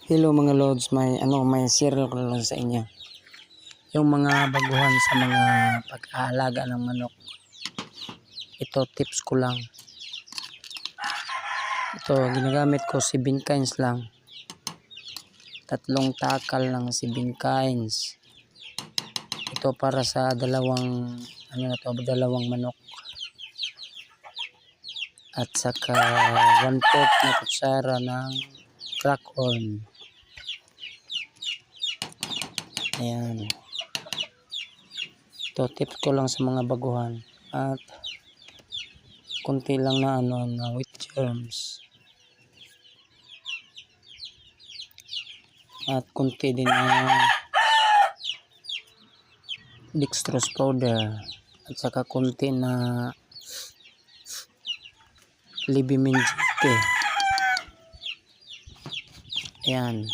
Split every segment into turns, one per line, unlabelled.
Hello mga lods, may share ko lang sa inyo. Yung mga baguhan sa mga pag-aalaga ng manok. Ito tips ko lang. Ito ginagamit ko 7 kinds lang. 3 takal lang 7 kinds. Ito para sa dalawang manok. At saka 1/4 na kutsara ng crack corn. Ayan. Ito tips ko lang sa mga baguhan. At kunti lang na wheat germs. At kunti din ang dextrose powder. At saka kunti na libiminjike. Ayan.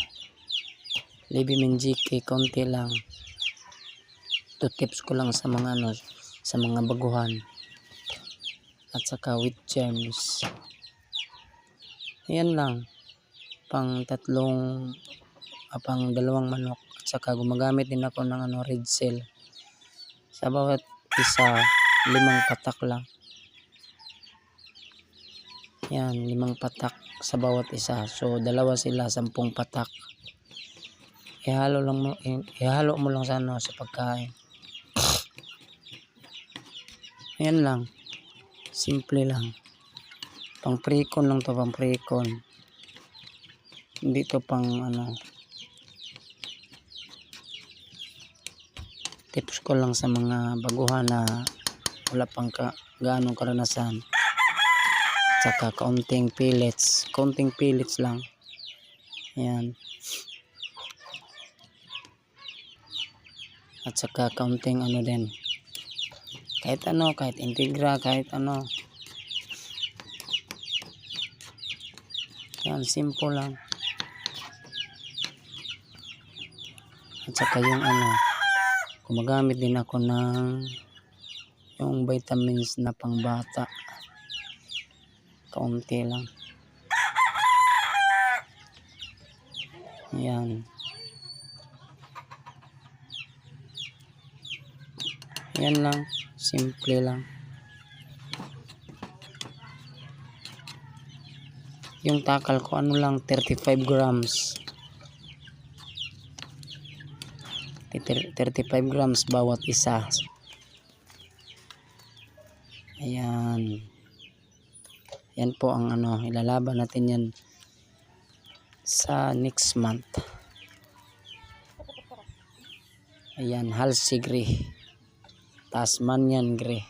Libiminjike, konti lang. Ito tips ko lang sa mga sa mga baguhan. At saka wheat germs. Ayan lang. Pang 2 manok. At saka gumagamit din ako ng red cell. Sa bawat isa 5 patak lang. Yan, 5 patak sa bawat isa. So, dalawa sila, 10 patak. Ihalo mo lang sa pagkain. Ayan lang. Simple lang. Pang pre-con lang to, pang pre-con. Hindi to pang tips ko lang sa mga baguhan na wala pang gaanong karanasan. Saka kaunting pellets lang. Ayan. At saka kaunting din. Kahit integra, kahit Yan, simple lang. At saka yung gumagamit din ako ng yung vitamins na pangbata. Kaunti lang. Ayan. Ayan lang. Simple lang. Yung takal ko 35 grams. 35 grams bawat isa. Ayan. Yan po ang ilalaban natin yan sa next month. Ayan, Halsey Grey, Tasmanian Grey.